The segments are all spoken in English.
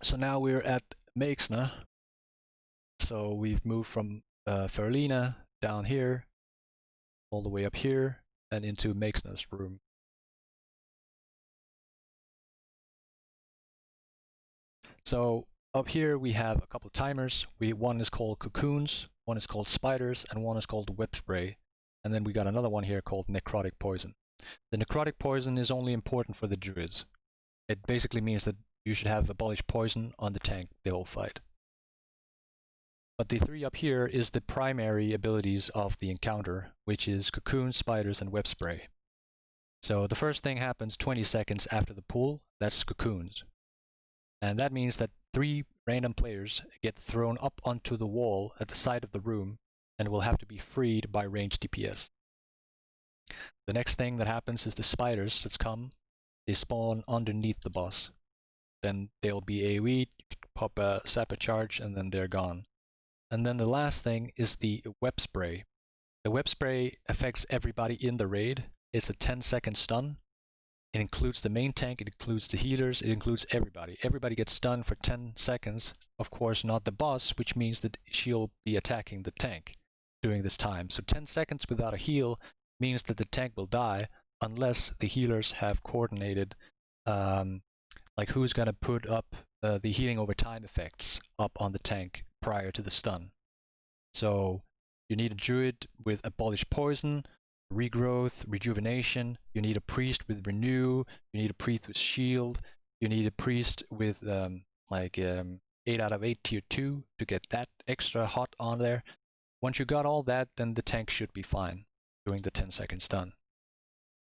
So now we're at Maexxna. So we've moved from Farlina down here, all the way up here, and into Maexxna's room. So up here we have a couple of timers. One is called cocoons, one is called spiders, and one is called web spray. And then we got another one here called necrotic poison. The necrotic poison is only important for the druids. It basically means that you should have abolished poison on the tank the whole fight. But the three up here is the primary abilities of the encounter, which is cocoons, spiders, and web spray. So the first thing happens 20 seconds after the pull, that's cocoons. And that means that 3 random players get thrown up onto the wall at the side of the room and will have to be freed by ranged DPS. The next thing that happens is the spiders that come, they spawn underneath the boss. Then they'll be AoE'd, you can pop a sapper charge, and then they're gone. And then the last thing is the web spray. The web spray affects everybody in the raid. It's a 10-second stun. It includes the main tank, it includes the healers, it includes everybody. Everybody gets stunned for 10 seconds. Of course, not the boss, which means that she'll be attacking the tank during this time. So 10 seconds without a heal means that the tank will die unless the healers have coordinated like who's going to put up the healing over time effects up on the tank prior to the stun. So you need a druid with abolished poison, regrowth, rejuvenation. You need a priest with renew. You need a priest with shield. You need a priest with 8 out of 8 tier 2 to get that extra hot on there. Once you got all that, then the tank should be fine during the 10-second stun.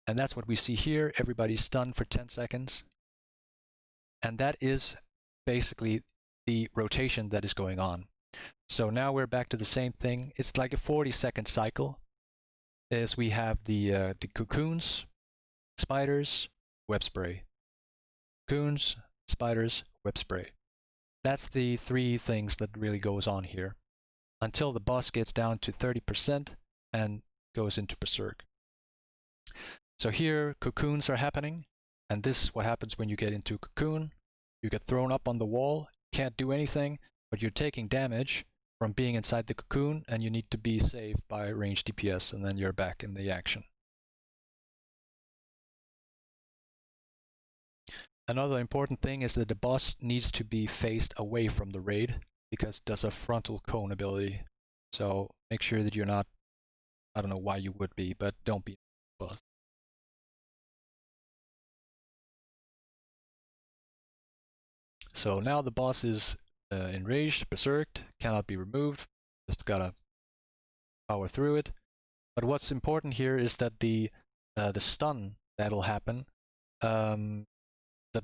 And that's what we see here. Everybody's stunned for 10 seconds. And that is basically the rotation that is going on. So now we're back to the same thing. It's like a 40-second cycle. As we have the cocoons, spiders, web spray. Cocoons, spiders, web spray. That's the 3 things that really goes on here until the boss gets down to 30% and goes into berserk. So here cocoons are happening, and this is what happens when you get into cocoon. You get thrown up on the wall, can't do anything, but you're taking damage from being inside the cocoon, and you need to be saved by ranged DPS, and then you're back in the action. Another important thing is that the boss needs to be faced away from the raid, because it does a frontal cone ability. So make sure that you're not, I don't know why you would be, but don't be a boss. So now the boss is enraged, berserked, cannot be removed, just gotta power through it. But what's important here is that the stun that'll happen, that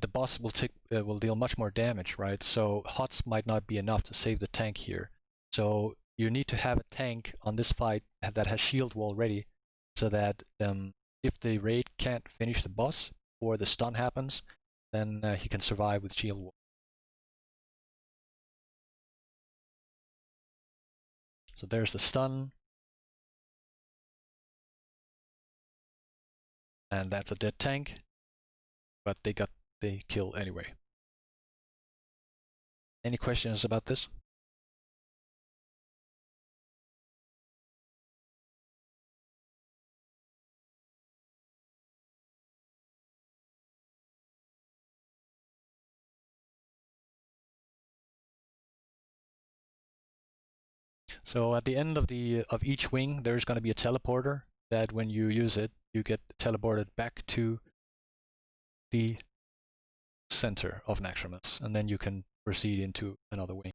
the boss will deal much more damage, right? So HOTS might not be enough to save the tank here. So you need to have a tank on this fight that has shield wall ready, so that if the raid can't finish the boss or the stun happens, then he can survive with shield wall. So there's the stun. And that's a dead tank, but they got the kill anyway. Any questions about this? So at the end of each wing, there's going to be a teleporter that when you use it, you get teleported back to the center of Naxxramas, and then you can proceed into another wing.